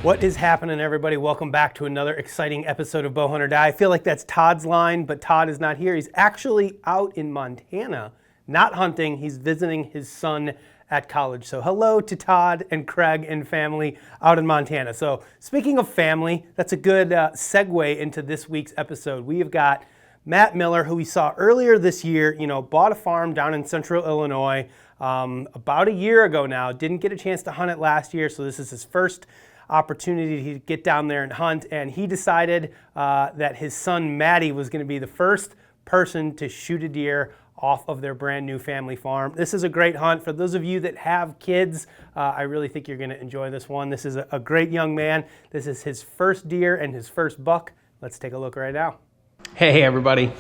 What is happening, everybody? Welcome back to another exciting episode of Bowhunter Die. I feel like that's Todd's line, but Todd is not here. He's actually out in Montana, not hunting. He's visiting his son at college. So hello to Todd and Craig and family out in Montana. So speaking of family, that's a good segue into this week's episode. We have got Matt Miller, who we saw earlier this year, bought a farm down in central Illinois about a year ago now. Didn't get a chance to hunt it last year, so this is his first opportunity to get down there and hunt, and he decided that his son Matty was going to be the first person to shoot a deer off of their brand new family farm. This is a great hunt. For those of you that have kids, I really think you're going to enjoy this one. This is a great young man. This is his first deer and his first buck. Let's take a look right now. Hey everybody.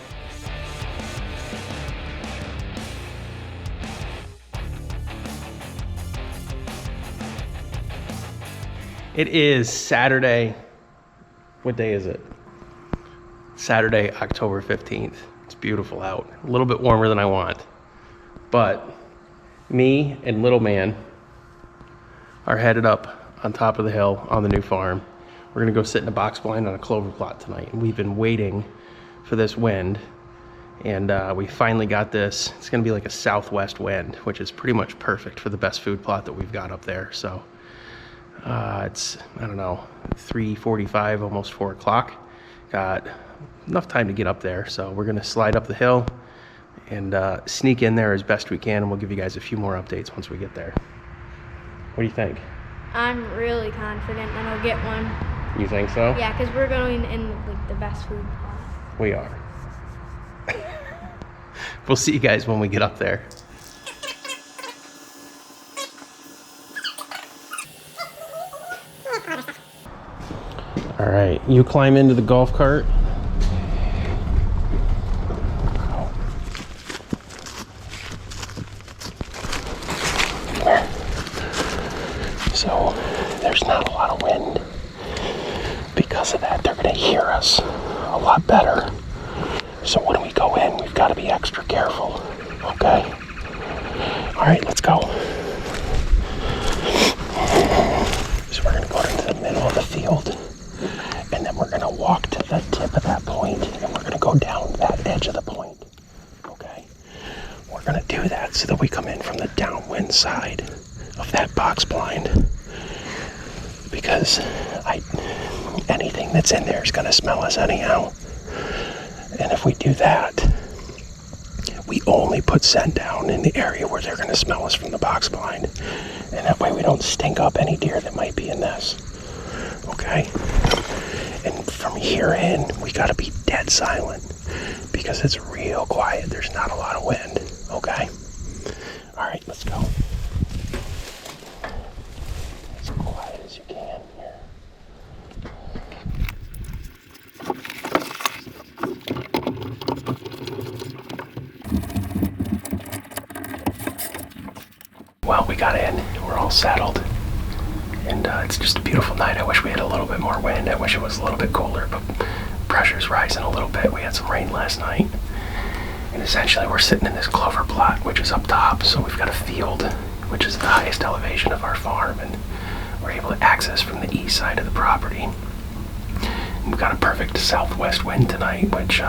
It is Saturday. What day is it? Saturday, October 15th. It's beautiful out. A little bit warmer than I want. But me and little man are headed up on top of the hill on the new farm. We're gonna go sit in a box blind on a clover plot tonight. And we've been waiting for this wind. And we finally got this. It's gonna be like a southwest wind, which is pretty much perfect for the best food plot that we've got up there. So it's, I don't know, 3:45, almost 4 o'clock. Got enough time to get up there. So we're gonna slide up the hill and sneak in there as best we can. And we'll give you guys a few more updates once we get there. What do you think? I'm really confident that I'll get one. You think so? Yeah, because we're going in like the best food plot. We are. We'll see you guys when we get up there. All right, you climb into the golf cart. So there's not a lot of wind. Because of that, they're gonna hear us a lot better. So when we go in, we've got to be extra careful, okay? All right, let's go. So we're gonna go into the middle of the field, and then we're gonna walk to the tip of that point, and we're gonna go down that edge of the point, okay? We're gonna do that so that we come in from the downwind side of that box blind, because anything that's in there is gonna smell us anyhow. And if we do that, we only put scent down in the area where they're going to smell us from the box blind. And that way we don't stink up any deer that might be in this. Okay? And from here in, we got to be dead silent because it's real quiet. There's not a lot of wind. Okay? All right, let's go. As quiet as you can here. Well, we got in, we're all settled, and it's just a beautiful night. I wish we had a little bit more wind. I wish it was a little bit colder, but pressure's rising a little bit. We had some rain last night, and essentially we're sitting in this clover plot, which is up top, so we've got a field, which is the highest elevation of our farm, and we're able to access from the east side of the property. And we've got a perfect southwest wind tonight, which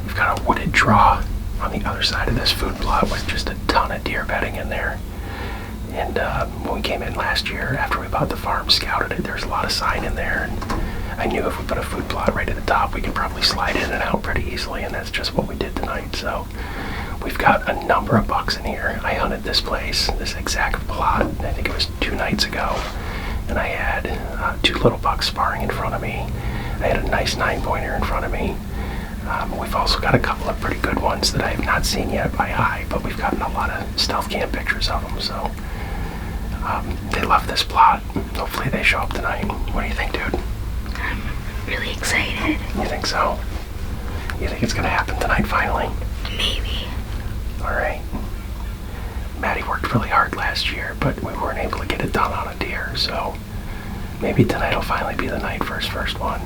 we've got a wooded draw on the other side of this food plot with just a ton of deer bedding in there. And when we came in last year, after we bought the farm, scouted it, there's a lot of sign in there. And I knew if we put a food plot right at the top, we could probably slide in and out pretty easily, and that's just what we did tonight. So we've got a number of bucks in here. I hunted this place, this exact plot, I think it was 2 nights ago, and I had 2 little bucks sparring in front of me. I had a nice 9-pointer in front of me. We've also got a couple of pretty good ones that I have not seen yet by eye, but we've gotten a lot of stealth cam pictures of them, so they love this plot. Hopefully they show up tonight. What do you think, dude? I'm really excited. You think so? You think it's gonna happen tonight finally? Maybe. Alright. Matty worked really hard last year, but we weren't able to get it done on a deer, so maybe tonight will finally be the night for his first one.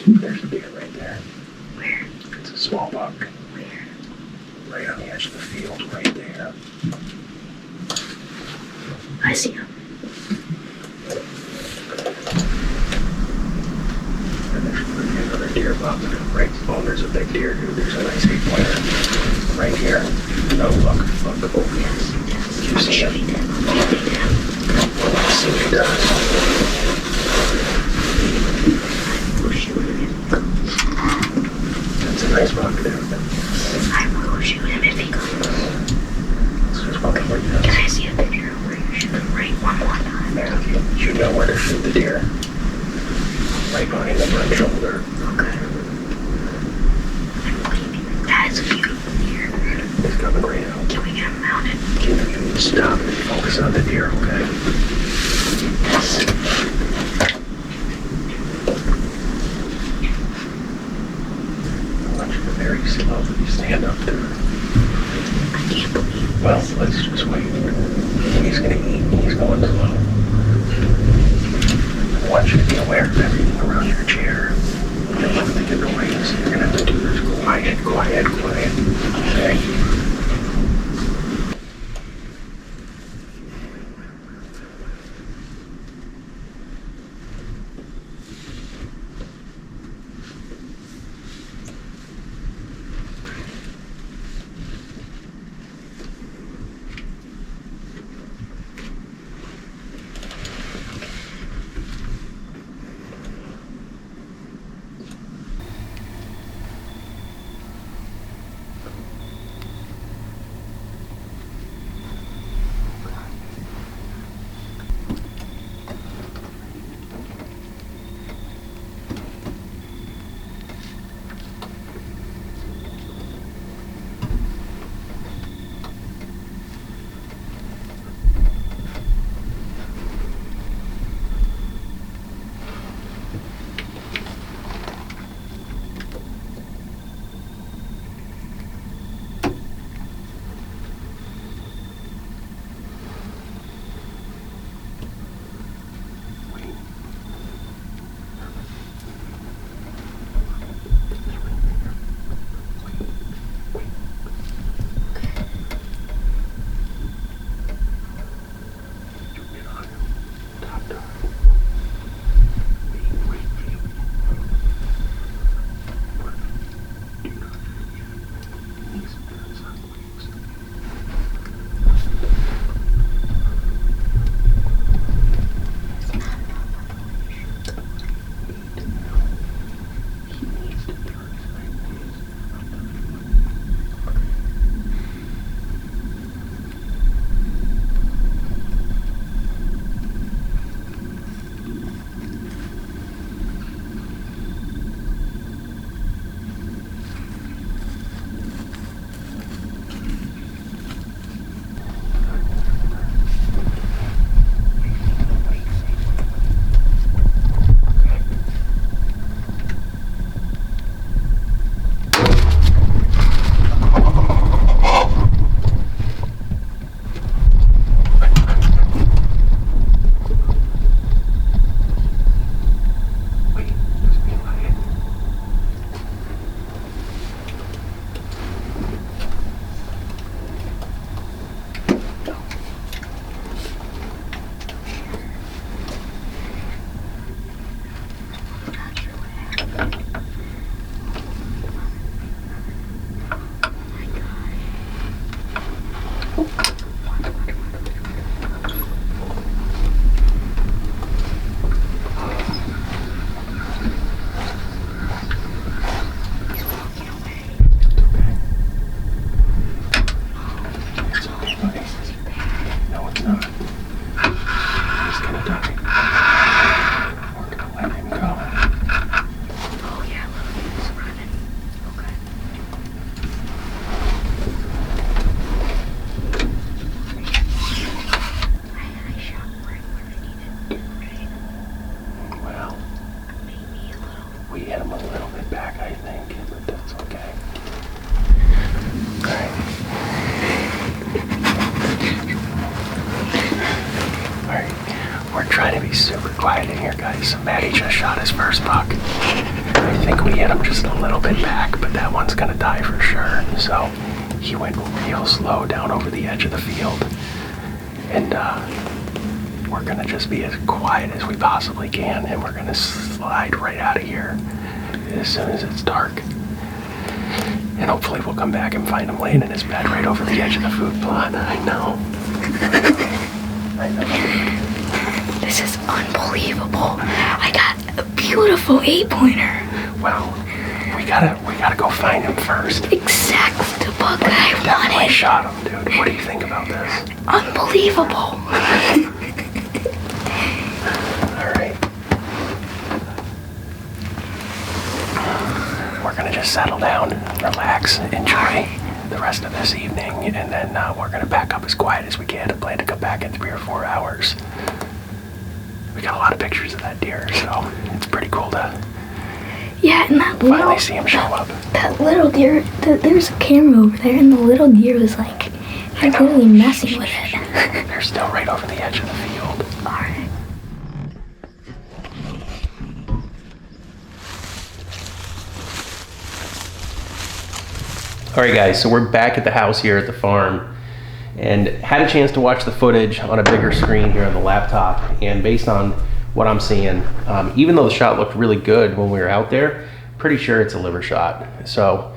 There's a deer right there. Where? It's a small buck. Where? Right on the edge of the field, right there. I see him. And there's another deer buck. Right. Oh, there's a big deer, dude. There's a nice 8-pointer. Right here. Oh, look. Oh, Yes. you see him? Let's see what he does. We'll shoot him. That's a nice buck there. I will shoot him if he comes. Let's just walk over here. Can I see a picture of where you shoot him? Right, one more time. Matthew, you know where to shoot the deer. Right behind the front shoulder. Okay. That is a beautiful deer. He's coming right out. Can we get him mounted? You stop and focus on the deer, okay? Yes. I want you to very slowly stand up to her. I can't believe Well, let's just wait. He's gonna eat. He's going slow. I want you to be aware of everything around your chair. You're looking at the noise. You're gonna have to do this quiet. Okay? We're trying to be super quiet in here, guys. Matty just shot his first buck. we hit him just a little bit back, but that one's gonna die for sure. So he went real slow down over the edge of the field. And we're gonna just be as quiet as we possibly can, and we're gonna slide right out of here as soon as it's dark. And hopefully we'll come back and find him laying in his bed right over the edge of the food plot. I know. I know. This is unbelievable. I got a beautiful 8-pointer. Well, we gotta go find him first. Exactly the buck I Definitely wanted. shot him, dude. What do you think about this? Unbelievable. All right. We're gonna just settle down, relax, enjoy the rest of this evening, and then we're gonna pack up as quiet as we can and plan to come back in 3 or 4 hours. We got a lot of pictures of that deer, so it's pretty cool to Yeah, and that finally little, see him show up. that little deer, there's a camera over there, and the little deer was like, I know. literally messing with it. They're still right over the edge of the field. Alright. All right, guys, so we're back at the house here at the farm and had a chance to watch the footage on a bigger screen here on the laptop. And based on what I'm seeing, even though the shot looked really good when we were out there, pretty sure it's a liver shot. So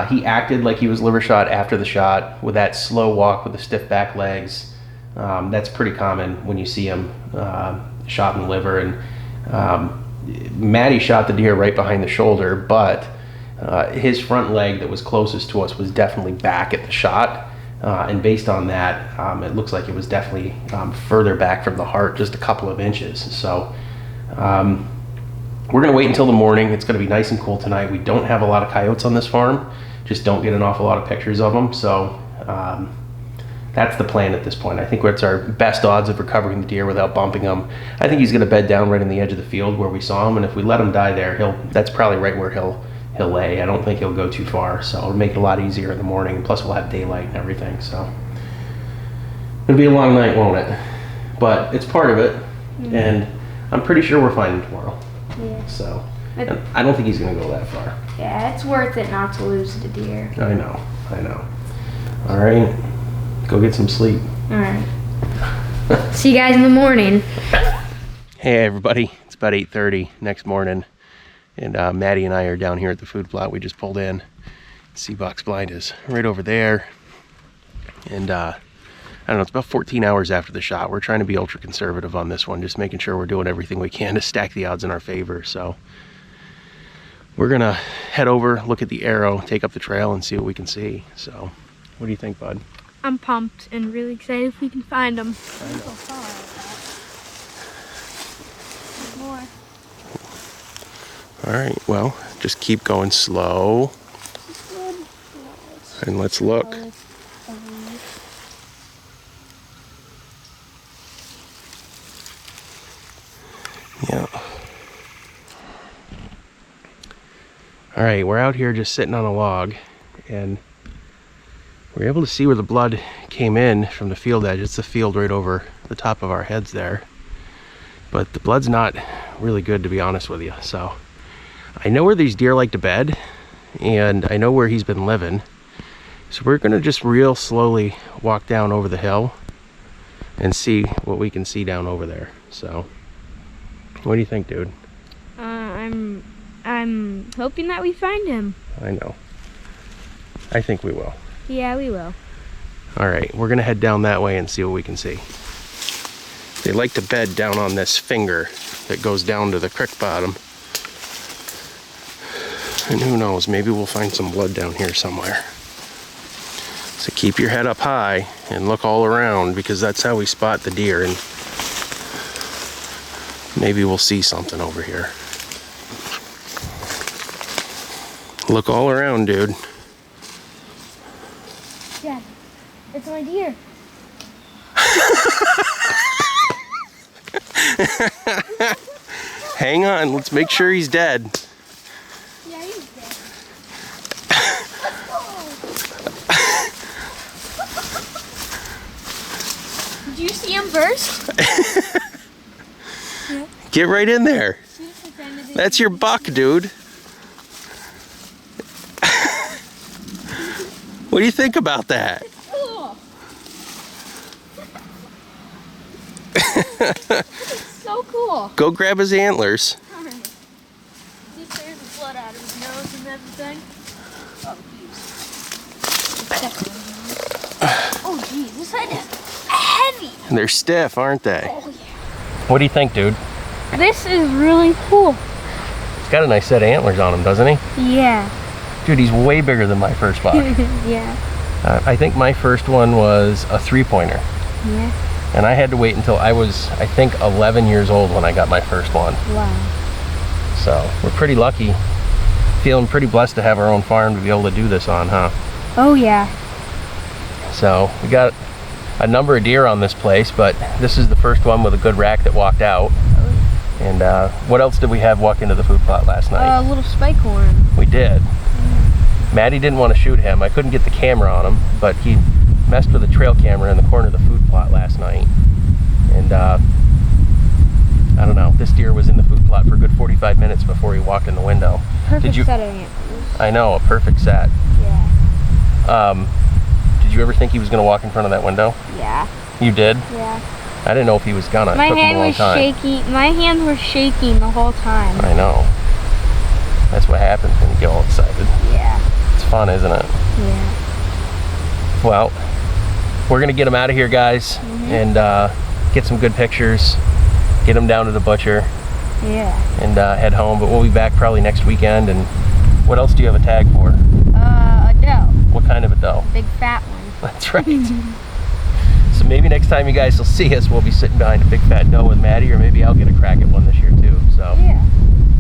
he acted like he was liver shot after the shot with that slow walk with the stiff back legs. That's pretty common when you see him shot in the liver. And Matty shot the deer right behind the shoulder, but his front leg that was closest to us was definitely back at the shot. And based on that, it looks like it was definitely further back from the heart, just a couple of inches. So we're gonna wait until the morning. It's gonna be nice and cool tonight. We don't have a lot of coyotes on this farm, just don't get an awful lot of pictures of them. So that's the plan at this point. I think it's our best odds of recovering the deer without bumping him. I think he's gonna bed down right in the edge of the field where we saw him, and if we let him die there, that's probably right where he'll lay. I don't think he'll go too far, so it'll make it a lot easier in the morning. Plus we'll have daylight and everything, so it'll be a long night, won't it? But it's part of it, and I'm pretty sure we're finding tomorrow. Yeah. So, and I don't think he's gonna go that far. Yeah, it's worth it not to lose the deer. I know. All right, go get some sleep. Alright. See you guys in the morning. Hey everybody, it's about 8:30 next morning. And Matty and I are down here at the food plot. We just pulled in. C-box blind is right over there. And I don't know, it's about 14 hours after the shot. We're trying to be ultra conservative on this one, just making sure we're doing everything we can to stack the odds in our favor. So we're gonna head over, look at the arrow, take up the trail and see what we can see. So what do you think, bud? I'm pumped and really excited if we can find them. I know. More. All right, well, just keep going slow. And let's look. Yeah. All right, we're out here just sitting on a log, and we're able to see where the blood came in from the field edge. It's the field right over the top of our heads there. But the blood's not really good, to be honest with you. So I know where these deer like to bed, and I know where he's been living. So we're gonna just real slowly walk down over the hill and see what we can see down over there. So what do you think, dude? I'm hoping that we find him. I know. I think we will. Yeah, we will. All right, we're gonna head down that way and see what we can see. They like to bed down on this finger that goes down to the creek bottom. And who knows, maybe we'll find some blood down here somewhere. So keep your head up high and look all around, because that's how we spot the deer, and maybe we'll see something over here. Look all around, dude. Dad, it's my deer. Hang on, let's make sure he's dead. Yeah, he's dead. Did you see him burst? Get right in there. That's your buck, dude. What do you think about that? Cool. So cool. Go grab his antlers. Alright. He's clearing the blood out of his nose and everything. Oh, geez. This head is heavy. And they're stiff, aren't they? Oh, yeah. What do you think, dude? This is really cool. He's got a nice set of antlers on him, doesn't he? Yeah. Dude, he's way bigger than my first buck. Yeah. I think my first one was a 3-pointer. Yeah. And I had to wait until I was, I think, 11 years old when I got my first one. Wow. So we're pretty lucky. Feeling pretty blessed to have our own farm to be able to do this on, huh? Oh, yeah. So we got a number of deer on this place, but this is the first one with a good rack that walked out. And what else did we have walk into the food plot last night? A little spike horn. We did. Matty didn't want to shoot him. I couldn't get the camera on him, but he messed with a trail camera in the corner of the food plot last night. And I don't know, this deer was in the food plot for a good 45 minutes before he walked in the window. Perfect set of antlers. I know, a perfect set. Yeah. Did you ever think he was going to walk in front of that window? Yeah. You did? Yeah. I didn't know if he was gonna. My It took him a hand long was time. shaking. My hands were shaking the whole time. I know. That's what happens when you get all excited. Yeah. It's fun, isn't it? Yeah. Well, we're gonna get him out of here, guys, and get some good pictures, get him down to the butcher, Yeah. and head home. But we'll be back probably next weekend. And what else do you have a tag for? A doe. What kind of a doe? Big fat one. That's right. So maybe next time you guys will see us, we'll be sitting behind a big fat doe with Matty, or maybe I'll get a crack at one this year too. So Yeah.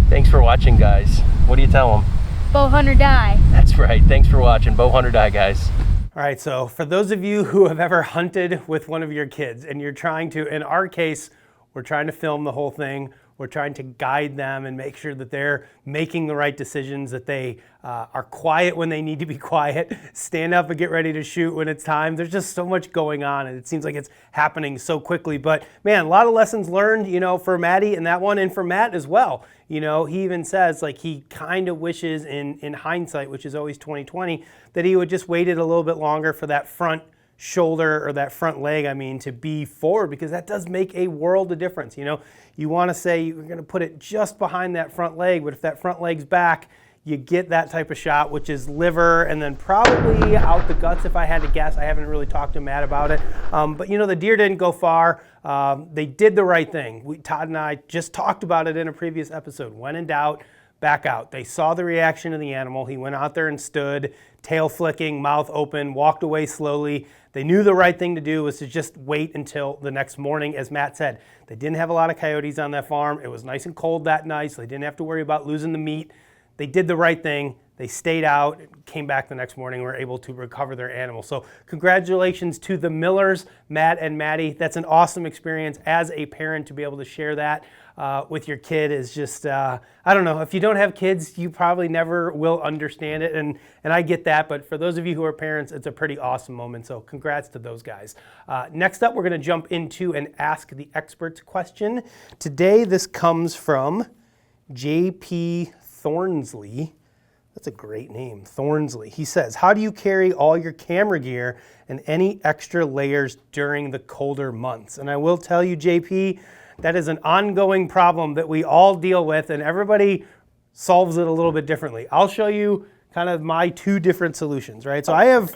thanks for watching, guys. What do you tell them? Bow hunter die. That's right. Thanks for watching. Bow Hunter Die, guys. All right, so for those of you who have ever hunted with one of your kids and you're trying to, in our case, we're trying to film the whole thing. We're trying to guide them and make sure that they're making the right decisions, that they are quiet when they need to be quiet, stand up and get ready to shoot when it's time. There's just so much going on, and it seems like it's happening so quickly. But man, a lot of lessons learned, you know, for Matty and that one, and for Matt as well. You know, he even says, like, he kind of wishes in hindsight, which is always 20/20, that he would just waited a little bit longer for that front shoulder, or that front leg, I mean, to be forward, because that does make a world of difference. You know, you want to say you're going to put it just behind that front leg, but if that front leg's back, you get that type of shot, which is liver and then probably out the guts, if I had to guess. I haven't really talked to Matt about it. But, you know, the deer didn't go far. They did the right thing. Todd and I just talked about it in a previous episode. When in doubt, back out. They saw the reaction of the animal. He went out there and stood, tail flicking, mouth open, walked away slowly. They knew the right thing to do was to just wait until the next morning. As Matt said, they didn't have a lot of coyotes on that farm. It was nice and cold that night, so they didn't have to worry about losing the meat. They did the right thing. They stayed out, came back the next morning, were able to recover their animal. So congratulations to the Millers, Matt and Matty. That's an awesome experience as a parent to be able to share that with your kid. Is just, I don't know, if you don't have kids, you probably never will understand it, and I get that, but for those of you who are parents, it's a pretty awesome moment, so congrats to those guys. Next up, we're gonna jump into an Ask the Experts question. Today, this comes from J.P. Thornsley. That's a great name, Thornsley. He says, how do you carry all your camera gear and any extra layers during the colder months? And I will tell you, JP, that is an ongoing problem that we all deal with, and everybody solves it a little bit differently. I'll show you kind of my two different solutions, right? So I have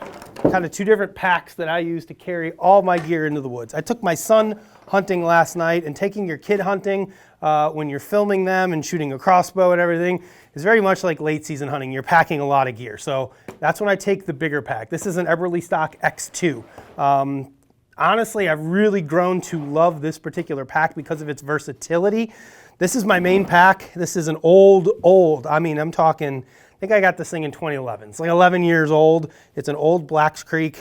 kind of two different packs that I use to carry all my gear into the woods. I took my son hunting last night, and taking your kid hunting when you're filming them and shooting a crossbow and everything is very much like late season hunting. You're packing a lot of gear. So that's when I take the bigger pack. This is an Eberly Stock X2. Honestly, I've really grown to love this particular pack because of its versatility. This is my main pack. This is an old, I mean, I'm talking, I think I got this thing in 2011. It's like 11 years old. It's an old Blacks Creek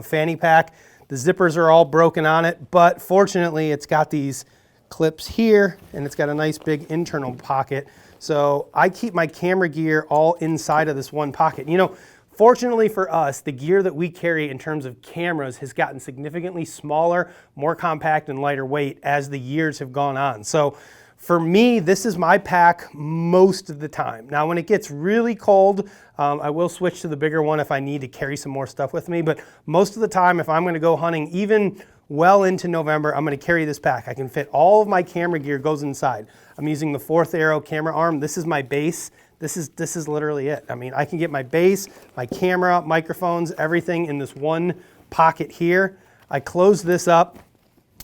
fanny pack. The zippers are all broken on it, but fortunately it's got these clips here, and it's got a nice big internal pocket. So I keep my camera gear all inside of this one pocket. You know, fortunately for us, the gear that we carry in terms of cameras has gotten significantly smaller, more compact, and lighter weight as the years have gone on. So For me, this is my pack most of the time. Now, when it gets really cold, I will switch to the bigger one if I need to carry some more stuff with me. But most of the time, if I'm gonna go hunting, even well into November, I'm gonna carry this pack. I can fit all of my camera gear goes inside. I'm using the 4th Arrow camera arm. This is my base. This is literally it. I mean, I can get my base, my camera, microphones, everything in this one pocket here. I close this up.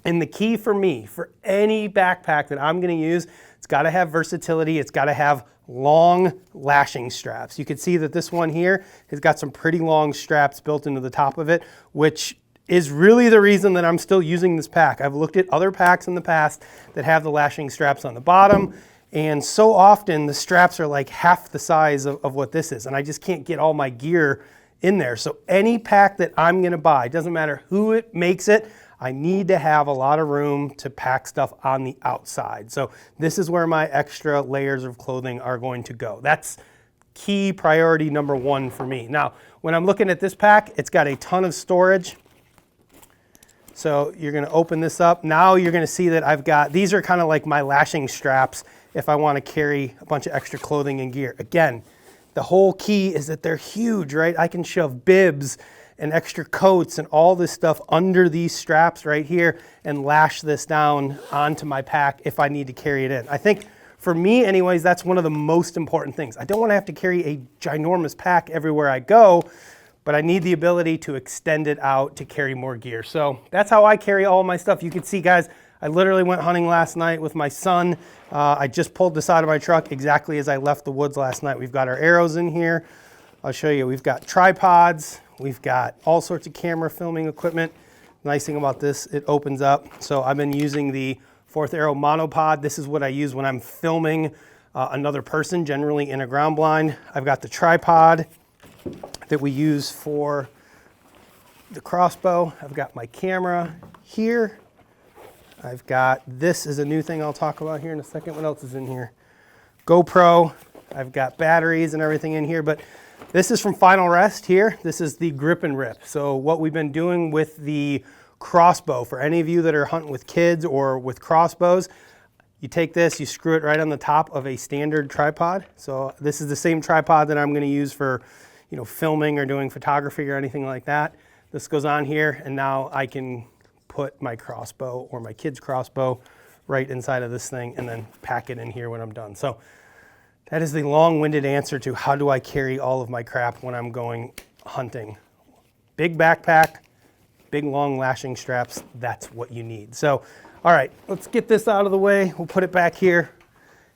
And the key for me, for any backpack that I'm gonna use, it's gotta have versatility, it's gotta have long lashing straps. You can see that this one here has got some pretty long straps built into the top of it, which is really the reason that I'm still using this pack. I've looked at other packs in the past that have the lashing straps on the bottom, and so often the straps are like half the size of what this is, and I just can't get all my gear in there. So any pack that I'm gonna buy, doesn't matter who it makes it, I need to have a lot of room to pack stuff on the outside. So this is where my extra layers of clothing are going to go. That's key priority number 1 for me. Now, when I'm looking at this pack, it's got a ton of storage. So you're gonna open this up. Now you're gonna see that I've got, these are kind of like my lashing straps if I wanna carry a bunch of extra clothing and gear. Again, the whole key is that they're huge, right? I can shove bibs and extra coats and all this stuff under these straps right here and lash this down onto my pack if I need to carry it in. I think for me anyways, that's one of the most important things. I don't want to have to carry a ginormous pack everywhere I go, but I need the ability to extend it out to carry more gear. So that's how I carry all my stuff. You can see, guys, I literally went hunting last night with my son. I just pulled this out of my truck exactly as I left the woods last night. We've got our arrows in here. I'll show you, we've got tripods. We've got all sorts of camera filming equipment. Nice thing about this, it opens up. So I've been using the 4th Arrow monopod. This is what I use when I'm filming another person, generally in a ground blind. I've got the tripod that we use for the crossbow. I've got my camera here. I've got, this is a new thing I'll talk about here in a second. What else is in here? GoPro. I've got batteries and everything in here, but this is from Final Rest here. This is the grip and rip. So what we've been doing with the crossbow, for any of you that are hunting with kids or with crossbows, you take this, you screw it right on the top of a standard tripod. So this is the same tripod that I'm gonna use for, you know, filming or doing photography or anything like that. This goes on here, and now I can put my crossbow or my kid's crossbow right inside of this thing and then pack it in here when I'm done. So that is the long-winded answer to how do I carry all of my crap when I'm going hunting. Big backpack, big long lashing straps, that's what you need. So, all right, let's get this out of the way. We'll put it back here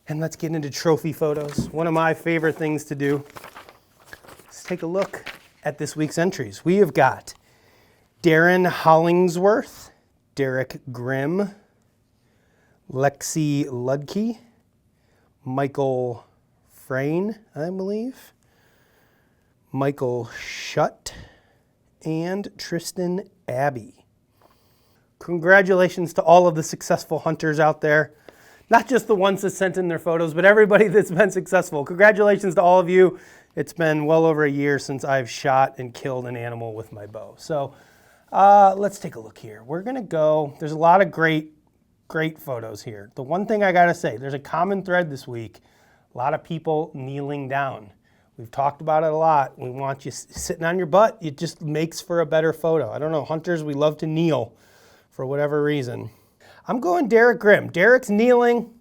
and let's get into trophy photos. One of my favorite things to do. Let's take a look at this week's entries. We have got Darren Hollingsworth, Derek Grimm, Lexi Ludke, Michael Frayne, I believe, Michael Shutt, and Tristan Abbey. Congratulations to all of the successful hunters out there. Not just the ones that sent in their photos, but everybody that's been successful. Congratulations to all of you. It's been well over a year since I've shot and killed an animal with my bow. So let's take a look here. We're gonna go, there's a lot of great photos here. The one thing I gotta say, there's a common thread this week. A lot of people kneeling down. We've talked about it a lot. We want you sitting on your butt. It just makes for a better photo. I don't know, hunters, we love to kneel for whatever reason. I'm going Derek Grimm. Derek's kneeling,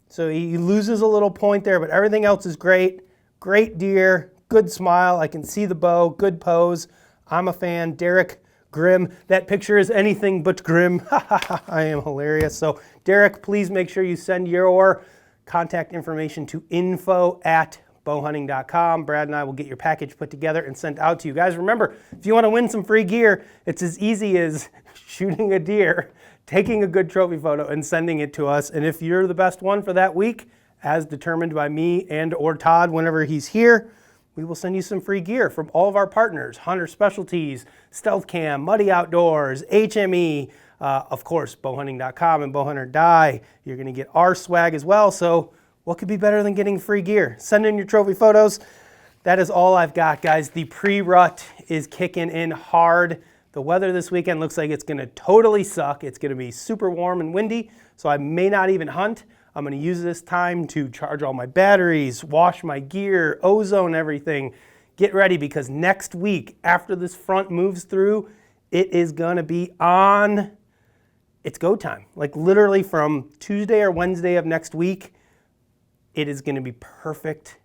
so he loses a little point there, but everything else is great. Great deer, good smile. I can see the bow, good pose. I'm a fan. Derek Grimm. That picture is anything but grim. I am hilarious. So Derek, please make sure you send your contact information to info@bowhunting.com. Brad and I will get your package put together and sent out to you. Guys, remember, if you want to win some free gear, it's as easy as shooting a deer, taking a good trophy photo, and sending it to us. And if you're the best one for that week, as determined by me and or Todd whenever he's here, we will send you some free gear from all of our partners: Hunter Specialties, Stealth Cam, Muddy Outdoors, HME, of course, bowhunting.com and Bowhunter Die. You're going to get our swag as well. So what could be better than getting free gear? Send in your trophy photos. That is all I've got, guys. The pre-rut is kicking in hard. The weather this weekend looks like it's going to totally suck. It's going to be super warm and windy, so I may not even hunt. I'm going to use this time to charge all my batteries, wash my gear, ozone everything. Get ready because next week, after this front moves through, it is going to be on. It's go time. Like literally from Tuesday or Wednesday of next week, it is going to be perfect.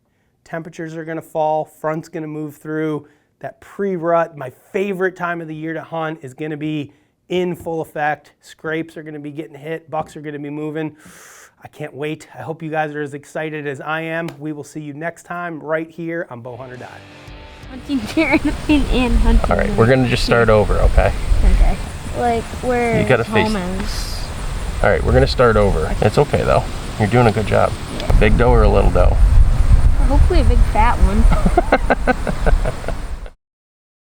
Temperatures are going to fall. Front's going to move through. That pre-rut, my favorite time of the year to hunt, is going to be in full effect. Scrapes are going to be getting hit. Bucks are going to be moving. I can't wait. I hope you guys are as excited as I am. We will see you next time right here on Bowhunter Die. Hunting parenting and hunting. All right, we're gonna just start over, okay? Okay. Like where You gotta face. home is. All right, we're gonna start over. It's okay though. You're doing a good job. Big doe or a little doe? Hopefully a big fat one.